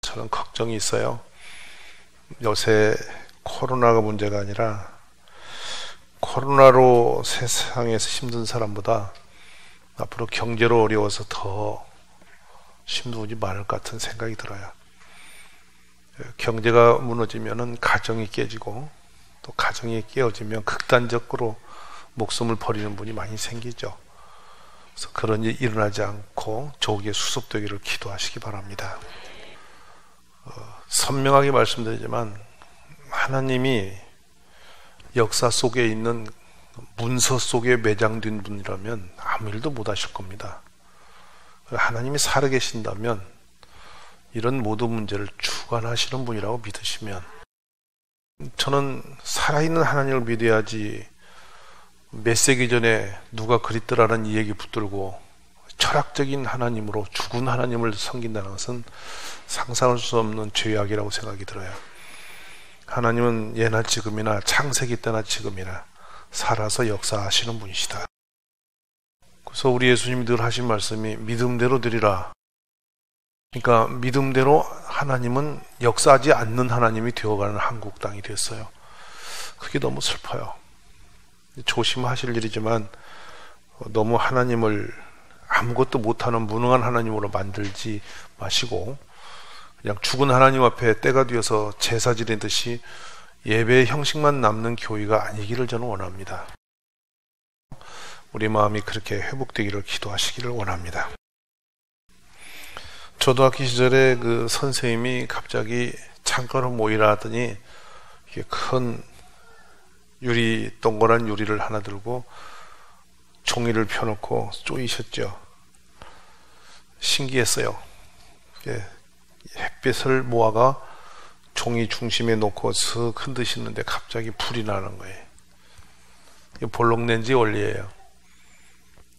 저는 걱정이 있어요. 요새 코로나가 문제가 아니라 코로나로 세상에서 힘든 사람보다 앞으로 경제로 어려워서 더 힘든 분이 많을 것 같은 생각이 들어요. 경제가 무너지면은 가정이 깨지고, 또 가정이 깨어지면 극단적으로 목숨을 버리는 분이 많이 생기죠. 그래서 그런 일이 일어나지 않고 조기에 수습되기를 기도하시기 바랍니다. 선명하게 말씀드리지만 하나님이 역사 속에 있는 문서 속에 매장된 분이라면 아무 일도 못 하실 겁니다. 하나님이 살아계신다면 이런 모든 문제를 주관하시는 분이라고 믿으시면, 저는 살아있는 하나님을 믿어야지 몇 세기 전에 누가 그리스도라는 이 얘기 붙들고 철학적인 하나님으로 죽은 하나님을 섬긴다는 것은 상상할 수 없는 죄악이라고 생각이 들어요. 하나님은 예나 지금이나 창세기 때나 지금이나 살아서 역사하시는 분이시다. 그래서 우리 예수님이 늘 하신 말씀이 믿음대로 드리라. 그러니까 믿음대로 하나님은 역사하지 않는 하나님이 되어가는 한국 땅이 됐어요. 그게 너무 슬퍼요. 조심하실 일이지만 너무 하나님을 아무것도 못하는 무능한 하나님으로 만들지 마시고 그냥 죽은 하나님 앞에 때가 되어서 제사 지내듯이 예배의 형식만 남는 교회가 아니기를 저는 원합니다. 우리 마음이 그렇게 회복되기를 기도하시기를 원합니다. 초등학교 시절에 그 선생님이 갑자기 창가로 모이라 하더니 이게 큰 유리, 동그란 유리를 하나 들고 종이를 펴놓고 쪼이셨죠. 신기했어요. 햇빛을 모아가 종이 중심에 놓고 슥 흔드시는데 갑자기 불이 나는 거예요. 이게 볼록렌지 원리예요.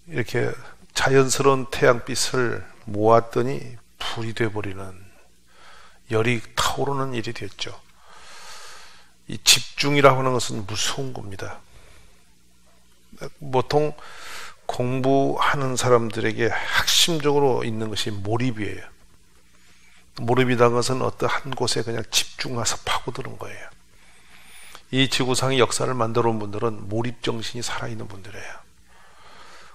이렇게 자연스러운 태양빛을 모았더니 불이 되어버리는, 열이 타오르는 일이 됐죠. 이 집중이라고 하는 것은 무서운 겁니다. 보통 공부하는 사람들에게 핵심적으로 있는 것이 몰입이에요. 몰입이라는 것은 어떠한 곳에 그냥 집중해서 파고드는 거예요. 이 지구상의 역사를 만들어 온 분들은 몰입정신이 살아있는 분들이에요.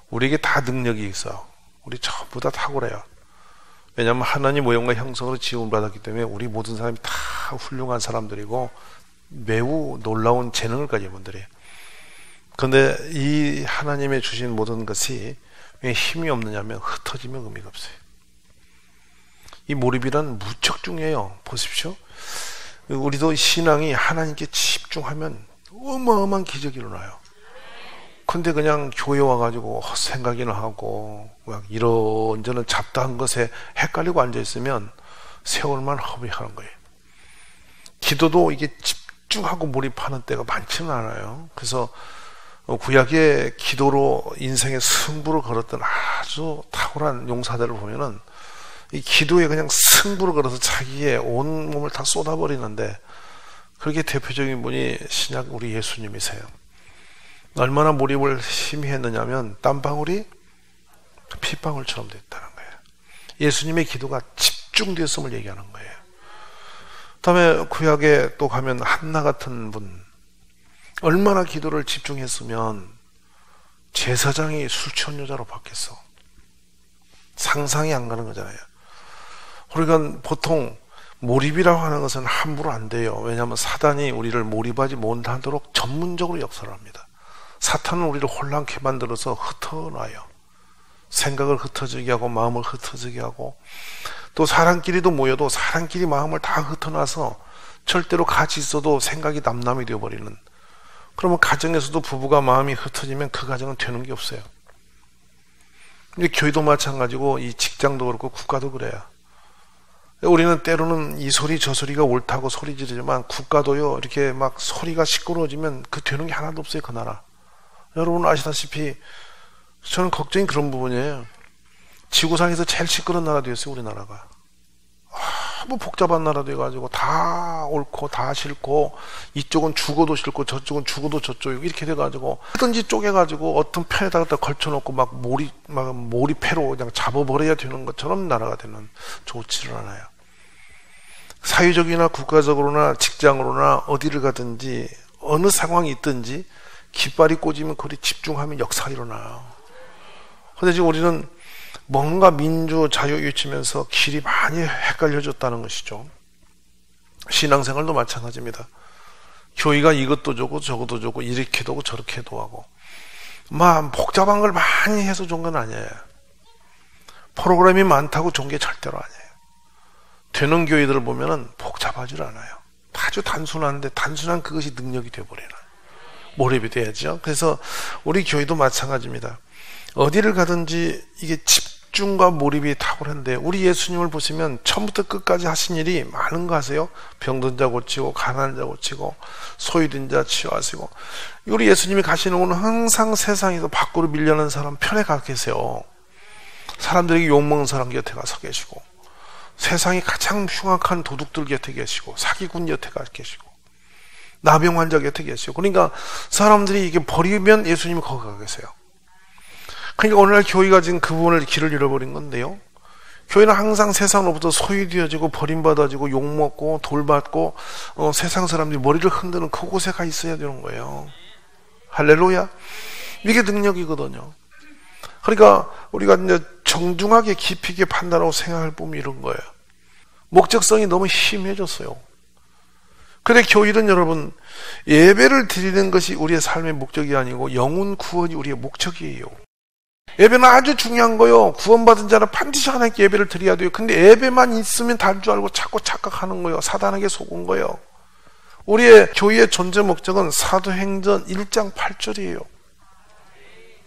우리에게 다 능력이 있어. 우리 전부 다 탁월해요. 왜냐하면 하나님 모형과 형상으로 지음을 받았기 때문에 우리 모든 사람이 다 훌륭한 사람들이고 매우 놀라운 재능을 가진 분들이에요. 그런데 이 하나님의 주신 모든 것이 왜 힘이 없느냐면 흩어지면 의미가 없어요. 이 몰입이란 무척 중요해요. 보십시오. 우리도 신앙이 하나님께 집중하면 어마어마한 기적이 일어나요. 근데 그냥 교회 와가지고 생각이나 하고 막 이런저런 잡다한 것에 헷갈리고 앉아있으면 세월만 허비하는 거예요. 기도도 이게 집중하고 몰입하는 때가 많지는 않아요. 그래서 구약의 기도로 인생의 승부를 걸었던 아주 탁월한 용사들을 보면은 이 기도에 그냥 승부를 걸어서 자기의 온 몸을 다 쏟아버리는데, 그렇게 대표적인 분이 신약 우리 예수님이세요. 얼마나 몰입을 심히 했느냐면 땀방울이 핏방울처럼 됐다는 거예요. 예수님의 기도가 집중됐음을 얘기하는 거예요. 다음에 구약에 또 가면 한나 같은 분, 얼마나 기도를 집중했으면 제사장이 술 취한 여자로 바뀌었어. 상상이 안 가는 거잖아요. 그러니까 보통 몰입이라고 하는 것은 함부로 안 돼요. 왜냐하면 사단이 우리를 몰입하지 못하도록 전문적으로 역사를 합니다. 사탄은 우리를 혼란케 만들어서 흩어놔요. 생각을 흩어지게 하고 마음을 흩어지게 하고, 또 사람끼리도 모여도 사람끼리 마음을 다 흩어놔서 절대로 같이 있어도 생각이 남남이 되어버리는, 그러면 가정에서도 부부가 마음이 흩어지면 그 가정은 되는 게 없어요. 근데 교회도 마찬가지고 이 직장도 그렇고 국가도 그래요. 우리는 때로는 이 소리 저 소리가 옳다고 소리 지르지만 국가도요, 이렇게 막 소리가 시끄러워지면 그 되는 게 하나도 없어요. 그 나라. 여러분 아시다시피 저는 걱정이 그런 부분이에요. 지구상에서 제일 시끄러운 나라 되었어요. 우리나라가. 뭐 복잡한 나라 돼가지고 다 옳고 다 싫고, 이쪽은 죽어도 싫고 저쪽은 죽어도 저쪽이고 이렇게 돼가지고 하든지 쪼개가지고 어떤 편에다가 걸쳐놓고 막 몰입회로 그냥 잡아버려야 되는 것처럼 나라가 되는, 좋지를 않아요. 사회적이나 국가적으로나 직장으로나 어디를 가든지 어느 상황이 있든지 깃발이 꽂으면 거기 집중하면 역사가 일어나요. 근데 지금 우리는 뭔가 민주 자유 외치면서 길이 많이 헷갈려졌다는 것이죠. 신앙생활도 마찬가지입니다. 교회가 이것도 주고 저것도 주고 이렇게도 하고 저렇게도 하고 막 복잡한 걸 많이 해서 좋은 건 아니에요. 프로그램이 많다고 좋은 게 절대로 아니에요. 되는 교회들을 보면은 복잡하지 않아요. 아주 단순한데 단순한 그것이 능력이 되어버려요. 몰입이 돼야죠. 그래서 우리 교회도 마찬가지입니다. 어디를 가든지 이게 집중과 몰입이 탁월한데 우리 예수님을 보시면 처음부터 끝까지 하신 일이 많은 거 아세요? 병든 자 고치고 가난한 자 고치고 소유된 자 치유하시고 우리 예수님이 가시는 곳은 항상 세상에서 밖으로 밀려난 사람 편에 가 계세요. 사람들에게 욕먹는 사람 곁에 가서 계시고 세상이 가장 흉악한 도둑들 곁에 계시고 사기꾼 곁에 가 계시고 나병 환자 곁에 계시고 그러니까 사람들이 이게 버리면 예수님이 거기 가 계세요. 그러니까 오늘날 교회가 지금 그 부분을 길을 잃어버린 건데요. 교회는 항상 세상으로부터 소유되어지고 버림받아지고 욕먹고 돌받고 세상 사람들이 머리를 흔드는 그곳에 가 있어야 되는 거예요. 할렐루야. 이게 능력이거든요. 그러니까 우리가 이제 정중하게 깊이 있게 판단하고 생각할 보면 이런 거예요. 목적성이 너무 희미해졌어요. 근데 교회는 여러분 예배를 드리는 것이 우리의 삶의 목적이 아니고 영혼 구원이 우리의 목적이에요. 예배는 아주 중요한 거요. 구원받은 자는 반드시 하나님께 예배를 드려야 돼요. 근데 예배만 있으면 달 줄 알고 자꾸 착각하는 거예요. 사단에게 속은 거예요. 우리의 교회의 존재 목적은 사도행전 1장 8절이에요.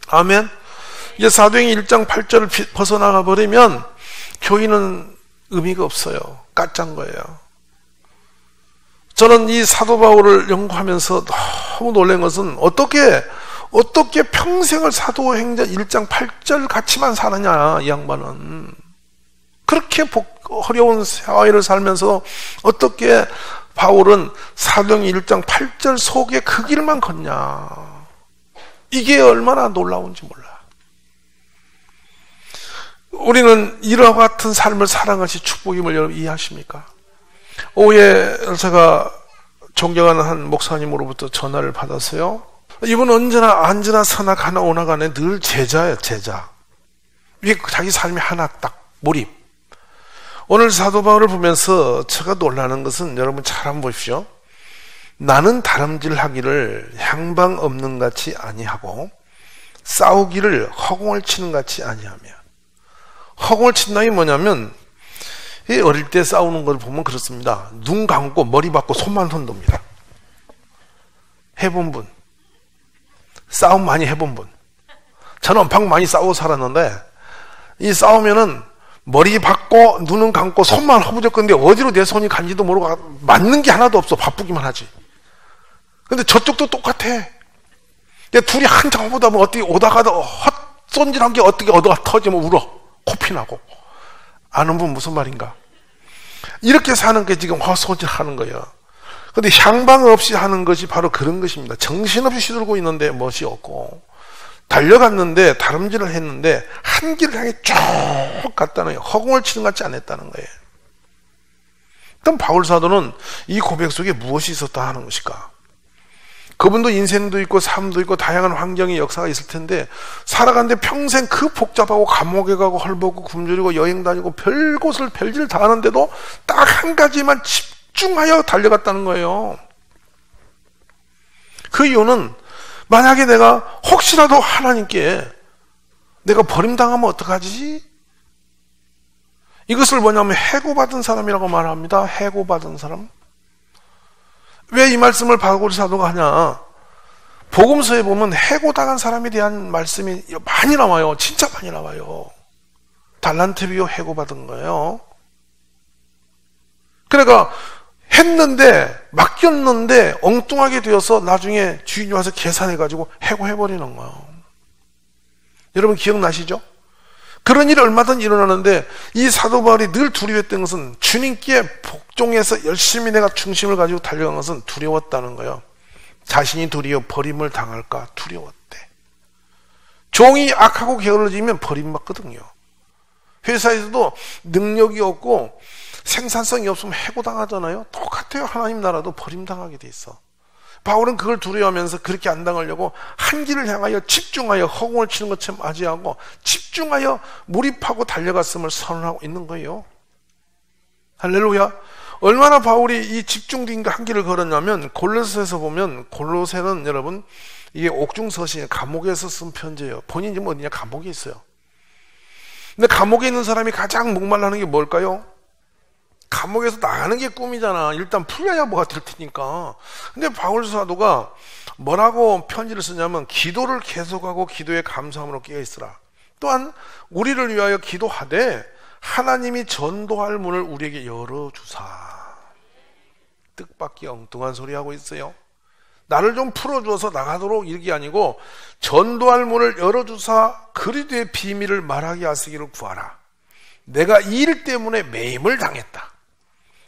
아멘. 이제 사도행전 1장 8절을 벗어나가 버리면 교회는 의미가 없어요. 까짠 거예요. 저는 이 사도 바울을 연구하면서 너무 놀란 것은 어떻게 평생을 사도행전 1장 8절 같이만 사느냐, 이 양반은. 그렇게 어려운 사회를 살면서 어떻게 바울은 사도행전 1장 8절 속에 그 길만 걷냐. 이게 얼마나 놀라운지 몰라. 우리는 이와 같은 삶을 살아가는 것이 축복임을 여러분 이해하십니까? 오후에 제가 존경하는 한 목사님으로부터 전화를 받았어요. 이분은 언제나 서나가나 오나가나 늘 제자예요, 제자. 이게 자기 삶이 하나 딱 몰입. 오늘 사도 바울을 보면서 제가 놀라는 것은 여러분 잘 한번 보십시오. 나는 다름질하기를 향방 없는 같이 아니하고 싸우기를 허공을 치는 같이 아니하며. 허공을 친다는 게 뭐냐면 어릴 때 싸우는 걸 보면 그렇습니다. 눈 감고 머리 박고 손만 흔듭니다. 해본 분, 싸움 많이 해본 분. 저는 엄청 많이 싸우고 살았는데 이 싸우면은 머리 박고 눈은 감고 손만 허부적거리는데 어디로 내 손이 간지도 모르고 맞는 게 하나도 없어. 바쁘기만 하지. 근데 저쪽도 똑같아. 근데 둘이 한참 보다 보면 어떻게 오다가도 헛손질한 게 어떻게 얻어가 터지면 울어. 코피나고. 아는 분 무슨 말인가? 이렇게 사는 게 지금 헛손질하는 거예요. 근데 향방 없이 하는 것이 바로 그런 것입니다. 정신없이 시들고 있는데 멋이 없고 달려갔는데 다름질을 했는데 한 길을 향해 쭉 갔다는 거예요. 허공을 치는 것 같지 않았다는 거예요. 그럼 바울 사도는 이 고백 속에 무엇이 있었다 하는 것일까? 그분도 인생도 있고 삶도 있고 다양한 환경의 역사가 있을 텐데 살아가는데 평생 그 복잡하고 감옥에 가고 헐벗고 굶주리고 여행 다니고 별곳을 별짓을 다 하는데도 딱 한 가지만 집중하여 달려갔다는 거예요. 그 이유는 만약에 내가 혹시라도 하나님께 내가 버림당하면 어떡하지? 이것을 뭐냐면 해고받은 사람이라고 말합니다. 해고받은 사람. 왜 이 말씀을 바울 사도가 하냐? 복음서에 보면 해고당한 사람에 대한 말씀이 많이 나와요. 진짜 많이 나와요. 달란트 비유 해고받은 거예요. 그러니까 했는데 맡겼는데 엉뚱하게 되어서 나중에 주인이 와서 계산해가지고 해고해버리는 거예요. 여러분 기억나시죠? 그런 일이 얼마든지 일어나는데 이 사도 바울이 늘 두려웠던 것은 주님께 복종해서 열심히 내가 중심을 가지고 달려간 것은 두려웠다는 거예요. 자신이 도리어 버림을 당할까 두려웠대. 종이 악하고 게을러지면 버림받거든요. 회사에서도 능력이 없고 생산성이 없으면 해고당하잖아요. 똑같아요. 하나님 나라도 버림당하게 돼 있어. 바울은 그걸 두려워하면서 그렇게 안 당하려고 한 길을 향하여 집중하여 허공을 치는 것처럼 맞이하고 집중하여 몰입하고 달려갔음을 선언하고 있는 거예요. 할렐루야. 얼마나 바울이 이 집중된 한 길을 걸었냐면 골로새에서 보면, 골로새는 여러분 이게 옥중서신, 감옥에서 쓴 편지예요. 본인이 지금 어디냐? 감옥에 있어요. 근데 감옥에 있는 사람이 가장 목말라는 게 뭘까요? 감옥에서 나가는 게 꿈이잖아. 일단 풀려야 뭐가 될 테니까. 근데 바울 사도가 뭐라고 편지를 쓰냐면 기도를 계속하고 기도에 감사함으로 깨어있으라. 또한 우리를 위하여 기도하되 하나님이 전도할 문을 우리에게 열어주사. 뜻밖의 엉뚱한 소리 하고 있어요. 나를 좀 풀어주어서 나가도록 이렇게 아니고 전도할 문을 열어주사 그리스도의 비밀을 말하게 하시기를 구하라. 내가 이 일 때문에 매임을 당했다.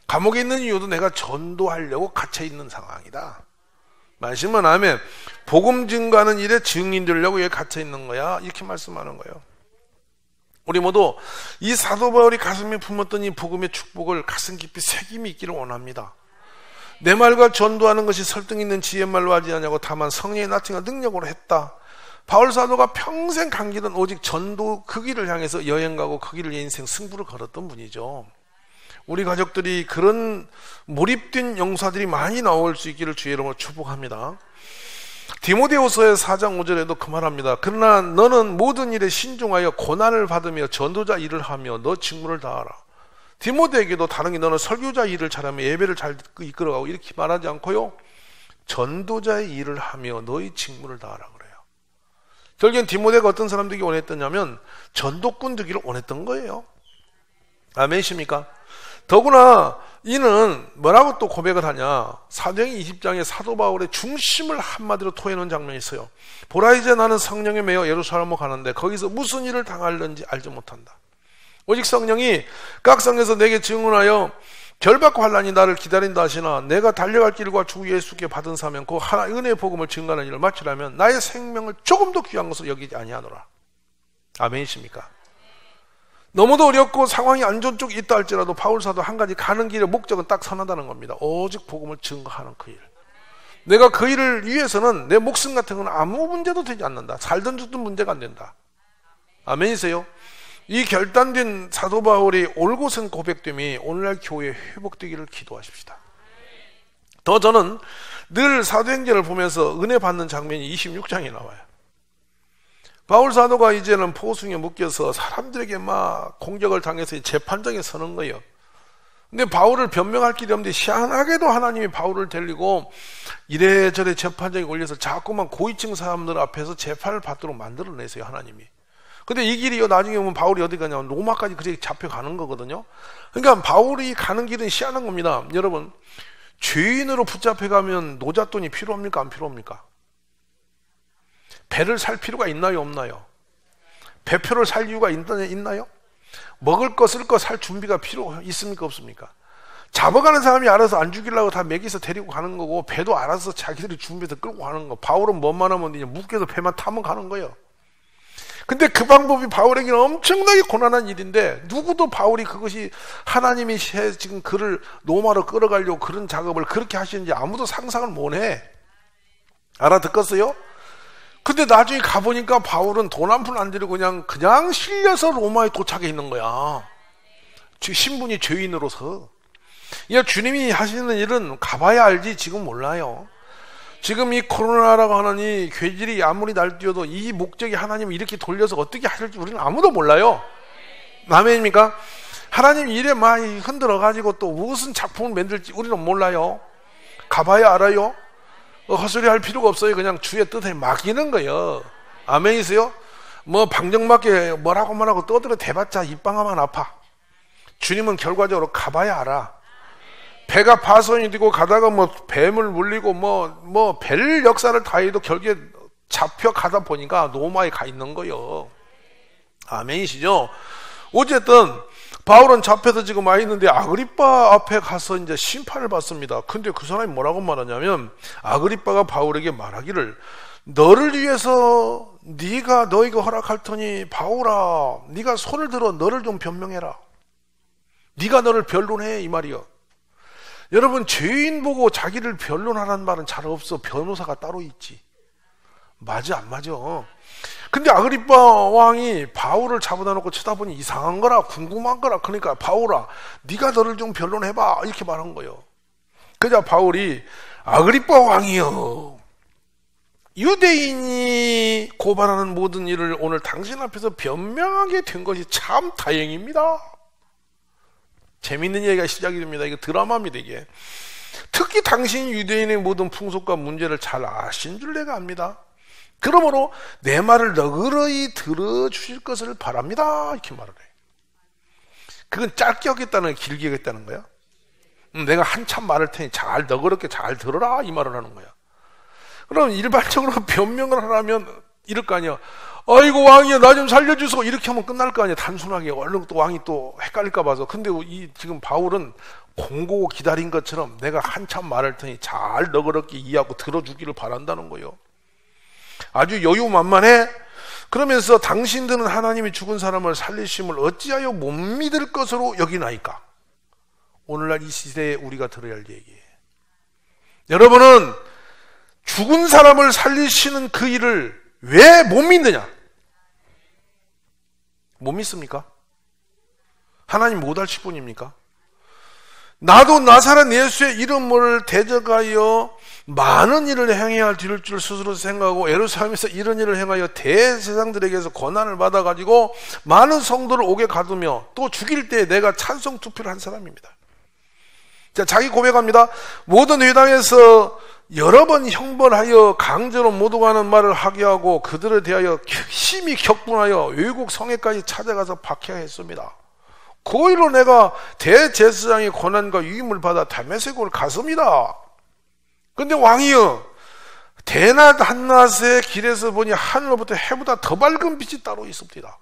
감옥에 있는 이유도 내가 전도하려고 갇혀있는 상황이다. 말씀은 아멘. 복음 증가하는 일에 증인 되려고 여기 갇혀있는 거야. 이렇게 말씀하는 거예요. 우리 모두 이 사도 바울이 가슴에 품었던 이 복음의 축복을 가슴 깊이 새김이 있기를 원합니다. 내 말과 전도하는 것이 설득 있는 지혜말로 하지 않냐고 다만 성령의 나타난 능력으로 했다. 바울 사도가 평생 간 길은 오직 전도 그 길을 향해서 여행 가고 그 길을 인생 승부를 걸었던 분이죠. 우리 가족들이 그런 몰입된 용사들이 많이 나올 수 있기를 주의 이름으로 축복합니다. 디모데후서의 4장 5절에도 그 말합니다. 그러나 너는 모든 일에 신중하여 고난을 받으며 전도자 일을 하며 너 직무를 다하라. 디모데에게도 다른 게 너는 설교자 일을 잘하며 예배를 잘 이끌어가고 이렇게 말하지 않고요, 전도자의 일을 하며 너의 직무를 다하라 그래요. 결국엔 디모데가 어떤 사람 되기 원했더냐면 전도꾼 되기를 원했던 거예요. 아멘이십니까? 더구나 이는 뭐라고 또 고백을 하냐. 사도행전 20장에 사도 바울의 중심을 한마디로 토해놓은 장면이 있어요. 보라 이제 나는 성령에 매여 예루살렘으로 가는데 거기서 무슨 일을 당할는지 알지 못한다. 오직 성령이 각 성에서 내게 증언하여 결박과 환난이 나를 기다린다 하시나 내가 달려갈 길과 주 예수께 받은 사명 그 하나 은혜의 복음을 증거하는 일을 마치려면 나의 생명을 조금도 귀한 것으로 여기지 아니하노라. 아멘이십니까? 너무도 어렵고 상황이 안 좋은 쪽이 있다 할지라도 바울 사도 한 가지 가는 길의 목적은 딱 선하다는 겁니다. 오직 복음을 증거하는 그 일. 내가 그 일을 위해서는 내 목숨 같은 건 아무 문제도 되지 않는다. 살든 죽든 문제가 안 된다. 아멘이세요? 이 결단된 사도 바울이 올곧은 고백됨이 오늘날 교회에 회복되기를 기도하십시다. 더 저는 늘 사도행전을 보면서 은혜 받는 장면이 26장에 나와요. 바울 사도가 이제는 포승에 묶여서 사람들에게 막 공격을 당해서 재판장에 서는 거예요. 근데 바울을 변명할 길이 없는데 희한하게도 하나님이 바울을 데리고 이래저래 재판장에 올려서 자꾸만 고위층 사람들 앞에서 재판을 받도록 만들어내세요, 하나님이. 근데 이 길이요, 나중에 보면 바울이 어디 가냐면 로마까지 그렇게 잡혀가는 거거든요. 그러니까 바울이 가는 길은 희한한 겁니다. 여러분, 죄인으로 붙잡혀가면 노잣돈이 필요합니까? 안 필요합니까? 배를 살 필요가 있나요? 없나요? 배표를 살 이유가 있나요? 먹을 거, 쓸 거 살 준비가 필요 있습니까? 없습니까? 잡아가는 사람이 알아서 안 죽이려고 다 먹이서 데리고 가는 거고, 배도 알아서 자기들이 준비해서 끌고 가는 거. 바울은 뭐만 하면 이제 묶여서 배만 타면 가는 거예요. 근데 그 방법이 바울에게는 엄청나게 고난한 일인데, 누구도 바울이 그것이 하나님이 지금 그를 로마로 끌어가려고 그런 작업을 그렇게 하시는지 아무도 상상을 못 해. 알아듣겠어요? 근데 나중에 가보니까 바울은 돈 한 푼 안 들이고 그냥 실려서 로마에 도착해 있는 거야. 신분이 죄인으로서. 주님이 하시는 일은 가봐야 알지 지금 몰라요. 지금 이 코로나라고 하는 이 괴질이 아무리 날뛰어도 이 목적이 하나님이 이렇게 돌려서 어떻게 하실지 우리는 아무도 몰라요. 아멘입니까? 하나님 일에 많이 흔들어가지고 또 무슨 작품을 만들지 우리는 몰라요. 가봐야 알아요. 헛소리 할 필요가 없어요. 그냥 주의 뜻에 맡기는 거예요. 아멘이세요? 뭐 방정맞게 뭐라고 떠들어 대봤자 입방아만 아파. 주님은 결과적으로 가봐야 알아. 배가 파손이 되고 가다가 뭐 뱀을 물리고 뭐 별 역사를 다 해도 결국에 잡혀가다 보니까 로마에 가 있는 거예요. 아멘이시죠? 어쨌든 바울은 잡혀서 지금 와 있는데 아그리빠 앞에 가서 이제 심판을 받습니다. 근데 그 사람이 뭐라고 말하냐면, 아그리빠가 바울에게 말하기를, 너를 위해서 네가 너에게 허락할 터니 바울아, 네가 손을 들어 너를 좀 변명해라. 네가 너를 변론해 이 말이요. 여러분, 죄인 보고 자기를 변론하라는 말은 잘 없어. 변호사가 따로 있지. 맞아 안 맞아? 근데 아그리빠 왕이 바울을 잡아다 놓고 쳐다보니 이상한 거라, 궁금한 거라. 그러니까 바울아, 네가 너를 좀 변론해봐 이렇게 말한 거예요. 그자 바울이 아그리빠 왕이여, 유대인이 고발하는 모든 일을 오늘 당신 앞에서 변명하게 된 것이 참 다행입니다. 재밌는 얘기가 시작이 됩니다. 이거 드라마입니다. 이게 특히 당신이 유대인의 모든 풍속과 문제를 잘 아신 줄 내가 압니다. 그러므로 내 말을 너그러이 들어주실 것을 바랍니다 이렇게 말을 해요. 그건 짧게 하겠다는 거야, 길게 하겠다는 거야? 내가 한참 말할 테니 잘 너그럽게 잘 들어라 이 말을 하는 거야. 그럼 일반적으로 변명을 하려면 이럴 거 아니야. 아이고 왕이야 나 좀 살려주소 이렇게 하면 끝날 거 아니야. 단순하게. 얼른 또 왕이 또 헷갈릴까 봐서. 근데 지금 바울은 공고 기다린 것처럼 내가 한참 말할 테니 잘 너그럽게 이해하고 들어주기를 바란다는 거예요. 아주 여유만만해. 그러면서 당신들은 하나님이 죽은 사람을 살리심을 어찌하여 못 믿을 것으로 여기나이까. 오늘날 이 시대에 우리가 들어야 할 얘기예요. 여러분은 죽은 사람을 살리시는 그 일을 왜 못 믿느냐? 못 믿습니까? 하나님 못 알실 뿐입니까? 나도 나사렛 예수의 이름을 대적하여 많은 일을 행해야 할 줄 스스로 생각하고 예루살렘에서 이런 일을 행하여 대제사장들에게서 권한을 받아가지고 많은 성도를 옥에 가두며 또 죽일 때 내가 찬성 투표를 한 사람입니다. 자, 자기 고백합니다. 모든 회당에서 여러 번 형벌하여 강제로 못 오가는 말을 하게 하고 그들에 대하여 심히 격분하여 외국 성에까지 찾아가서 박해했습니다. 그 일로 내가 대제사장의 권한과 유임을 받아 다메섹으로 갔습니다. 근데 왕이여, 대낮 한낮의 길에서 보니 하늘로부터 해보다 더 밝은 빛이 따로 있습니다.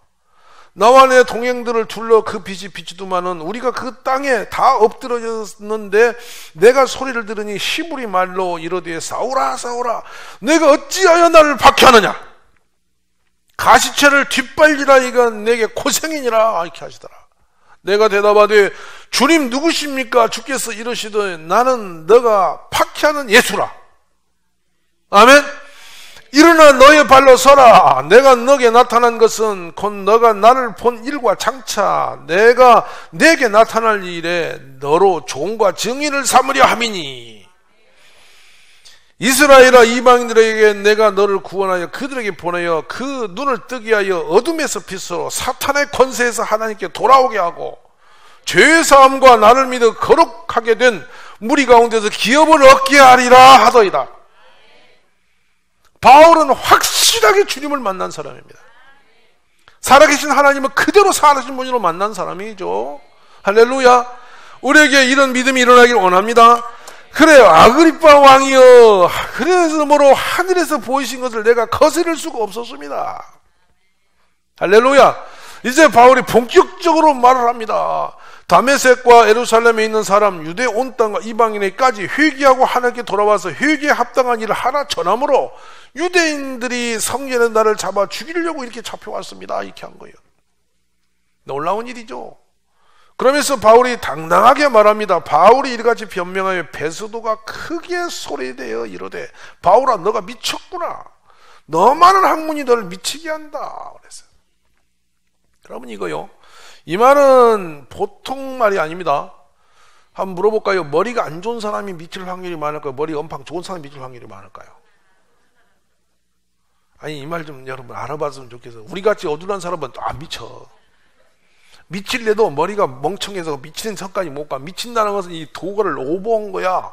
나와 내 동행들을 둘러 그 빛이 비추더만은 우리가 그 땅에 다 엎드러졌는데 내가 소리를 들으니 히브리 말로 이르되 사울아 사울아 내가 어찌하여 나를 박해하느냐, 가시체를 뒷발리라 이가 내게 고생이니라 이렇게 하시더라. 내가 대답하되 주님 누구십니까? 주께서 이러시되 나는 너가 박해하는 예수라. 아멘. 일어나 너의 발로 서라. 내가 너에게 나타난 것은 곧 너가 나를 본 일과 장차 내가 내게 나타날 일에 너로 종과 증인을 삼으려 함이니, 이스라엘아 이방인들에게 내가 너를 구원하여 그들에게 보내어 그 눈을 뜨게 하여 어둠에서 빛으로 사탄의 권세에서 하나님께 돌아오게 하고 죄의 사함과 나를 믿어 거룩하게 된 무리 가운데서 기업을 얻게 하리라 하더이다. 바울은 확실하게 주님을 만난 사람입니다. 살아계신 하나님은 그대로 살아계신 분으로 만난 사람이죠. 할렐루야. 우리에게 이런 믿음이 일어나길 원합니다. 그래요. 아그리빠 왕이여, 그러므로 하늘에서 보이신 것을 내가 거스릴 수가 없었습니다. 할렐루야. 이제 바울이 본격적으로 말을 합니다. 다메섹과 예루살렘에 있는 사람 유대 온 땅과 이방인에게까지 회개하고 하나님께 돌아와서 회개에 합당한 일을 하나 전함으로 유대인들이 성전에 나를 잡아 죽이려고 이렇게 잡혀왔습니다. 이렇게 한 거예요. 놀라운 일이죠. 그러면서 바울이 당당하게 말합니다. 바울이 이같이 변명하여 베스도가 크게 소리내어 이르되 바울아 너가 미쳤구나. 너 많은 학문이 너를 미치게 한다. 그랬어요. 여러분 이거요, 이 말은 보통 말이 아닙니다. 한번 물어볼까요? 머리가 안 좋은 사람이 미칠 확률이 많을까요? 머리 엄청 좋은 사람이 미칠 확률이 많을까요? 아니 이 말 좀 여러분 알아봤으면 좋겠어요. 우리같이 어두운 사람은 안 미쳐. 미칠래도 머리가 멍청해서 미치는 선까지 못 가. 미친다는 것은 이 도구를 오버한 거야.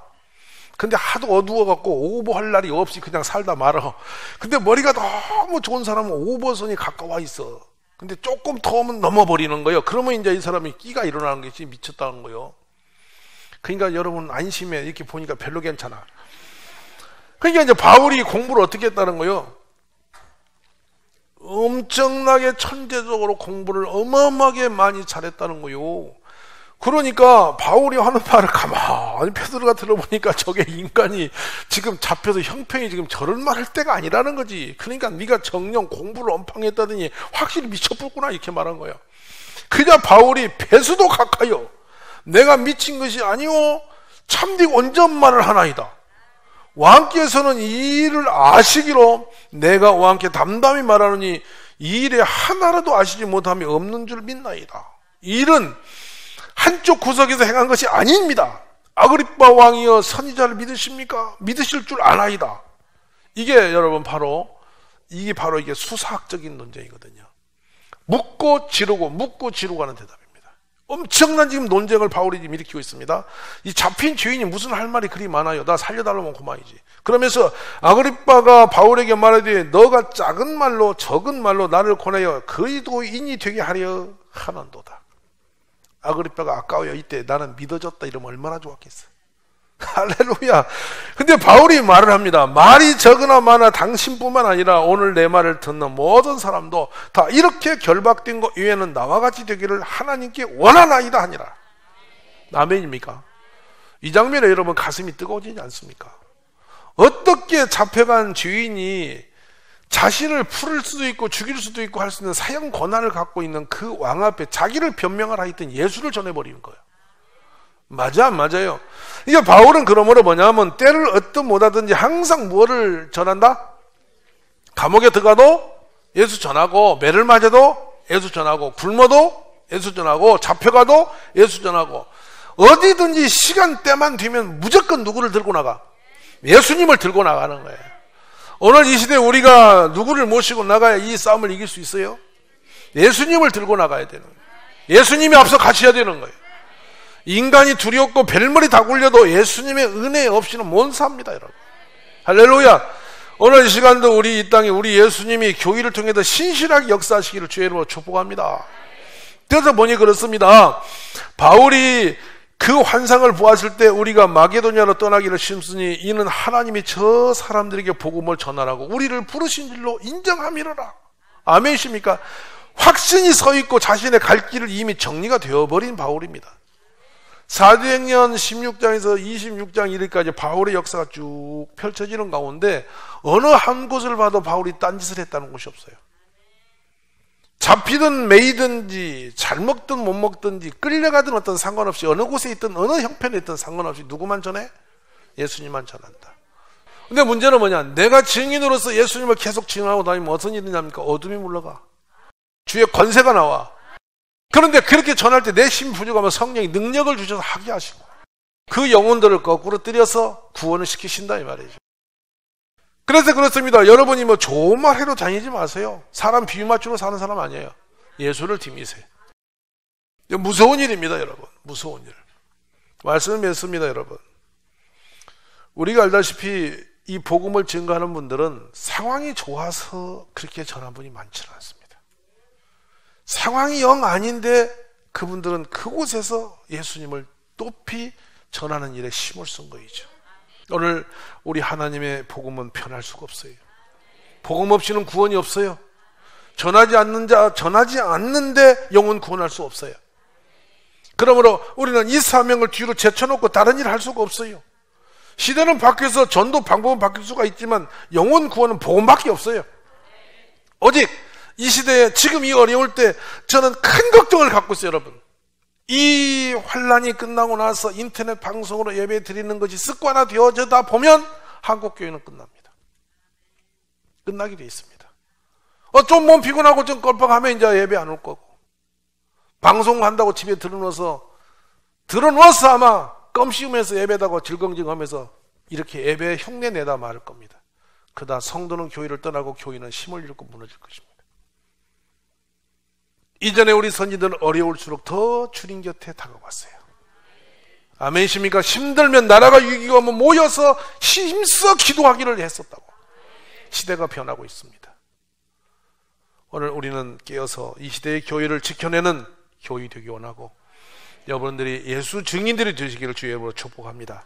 근데 하도 어두워갖고 오버할 날이 없이 그냥 살다 말아. 근데 머리가 너무 좋은 사람은 오버선이 가까워 있어. 근데 조금 더 오면 넘어버리는 거예요. 그러면 이제 이 사람이 끼가 일어나는 것이 미쳤다는 거예요. 그러니까 여러분 안심해. 이렇게 보니까 별로 괜찮아. 그러니까 이제 바울이 공부를 어떻게 했다는 거예요? 엄청나게 천재적으로 공부를 어마어마하게 많이 잘했다는 거예요. 그러니까 바울이 하는 말을 가만히 베드로가 들어보니까 저게 인간이 지금 잡혀서 형평이 지금 저런 말 할 때가 아니라는 거지. 그러니까 네가 정령 공부를 엄청 했다더니 확실히 미쳐버렸구나 이렇게 말한 거야. 그냥 바울이 배수도 가까이요 내가 미친 것이 아니오 참되게 온전만을 하나이다. 왕께서는 이 일을 아시기로 내가 왕께 담담히 말하노니 이 일에 하나라도 아시지 못함이 없는 줄 믿나이다. 이 일은 한쪽 구석에서 행한 것이 아닙니다. 아그리빠 왕이여 선지자를 믿으십니까? 믿으실 줄 아나이다. 이게 여러분 이게 바로 이게 수사학적인 논쟁이거든요. 묻고 지르고 하는 대답입니다. 엄청난 지금 논쟁을 바울이 지금 일으키고 있습니다. 이 잡힌 죄인이 무슨 할 말이 그리 많아요. 나 살려달라면 그만이지. 그러면서 아그리빠가 바울에게 말하되 너가 적은 말로 나를 권하여 그리스도인이 되게 하려 하는도다. 아그리빠가 아까워요. 이때 나는 믿어졌다 이러면 얼마나 좋았겠어. 할렐루야. 근데 바울이 말을 합니다. 말이 적으나 많아 당신뿐만 아니라 오늘 내 말을 듣는 모든 사람도 다 이렇게 결박된 것 이외에는 나와 같이 되기를 하나님께 원하나이다 하니라. 아멘입니까? 이 장면에 여러분 가슴이 뜨거워지지 않습니까? 어떻게 잡혀간 죄인이 자신을 풀을 수도 있고 죽일 수도 있고 할 수 있는 사형 권한을 갖고 있는 그 왕 앞에 자기를 변명하라 했던 예수를 전해버리는 거예요. 맞아 안 맞아요? 이게 바울은 그러므로 뭐냐면 때를 어떤 못하든지 항상 뭐를 전한다? 감옥에 들어가도 예수 전하고, 매를 맞아도 예수 전하고, 굶어도 예수 전하고, 잡혀가도 예수 전하고, 어디든지 시간대만 되면 무조건 누구를 들고 나가? 예수님을 들고 나가는 거예요. 오늘 이 시대에 우리가 누구를 모시고 나가야 이 싸움을 이길 수 있어요? 예수님을 들고 나가야 되는 거예요. 예수님이 앞서 가셔야 되는 거예요. 인간이 두렵고 벨머리 다 굴려도 예수님의 은혜 없이는 못 삽니다, 여러분. 할렐루야. 오늘 이 시간도 우리 이 땅에 우리 예수님이 교회를 통해서 신실하게 역사하시기를 주의 이름으로 축복합니다. 그래서 보니 그렇습니다. 바울이 그 환상을 보았을 때 우리가 마게도냐로 떠나기를 심쓰니 이는 하나님이 저 사람들에게 복음을 전하라고 우리를 부르신 줄로 인정함이로라. 아멘이십니까? 확신이 서 있고 자신의 갈 길을 이미 정리가 되어버린 바울입니다. 사도행전 16장에서 26장 1일까지 바울의 역사가 쭉 펼쳐지는 가운데 어느 한 곳을 봐도 바울이 딴짓을 했다는 곳이 없어요. 잡히든 매이든지 잘 먹든 못 먹든지 끌려가든 어떤 상관없이 어느 곳에 있든 어느 형편에 있든 상관없이 누구만 전해? 예수님만 전한다. 근데 문제는 뭐냐? 내가 증인으로서 예수님을 계속 증언하고 다니면 어떤 일이 납니까? 어둠이 물러가. 주의 권세가 나와. 그런데 그렇게 전할 때 내 힘이 부족하면 성령이 능력을 주셔서 하게 하시고 그 영혼들을 거꾸로 들여서 구원을 시키신다 이 말이죠. 그래서 그렇습니다. 여러분이 뭐 좋은 말 해도 다니지 마세요. 사람 비유 맞추러 사는 사람 아니에요. 예수를 닮으세요. 무서운 일입니다, 여러분. 무서운 일. 말씀을 맺습니다, 여러분. 우리가 알다시피 이 복음을 증거하는 분들은 상황이 좋아서 그렇게 전한 분이 많지는 않습니다. 상황이 영 아닌데 그분들은 그곳에서 예수님을 높이 전하는 일에 힘을 쓴 거이죠. 오늘 우리 하나님의 복음은 변할 수가 없어요. 복음 없이는 구원이 없어요. 전하지 않는데 영혼 구원할 수 없어요. 그러므로 우리는 이 사명을 뒤로 제쳐놓고 다른 일을 할 수가 없어요. 시대는 바뀌어서 전도 방법은 바뀔 수가 있지만 영혼 구원은 복음밖에 없어요. 오직 이 시대에 지금 이 어려울 때 저는 큰 걱정을 갖고 있어요, 여러분. 이 환란이 끝나고 나서 인터넷 방송으로 예배 드리는 것이 습관화 되어져다 보면 한국 교회는 끝납니다. 끝나게 돼 있습니다. 좀 몸 피곤하고 좀 껄떡하면 이제 예배 안 올 거고, 방송한다고 집에 들어놓아서 아마 껌 씌우면서 예배다고 질겅질겅하면서 이렇게 예배 흉내 내다 말을 겁니다. 그러다 성도는 교회를 떠나고 교회는 힘을 잃고 무너질 것입니다. 이전에 우리 선지들은 어려울수록 더 주님 곁에 다가왔어요. 아멘이십니까? 힘들면 나라가 위기가 오면 모여서 힘써 기도하기를 했었다고. 시대가 변하고 있습니다. 오늘 우리는 깨어서 이 시대의 교회를 지켜내는 교회 되기 원하고 여러분들이 예수 증인들이 되시기를 주의 이름으로 축복합니다.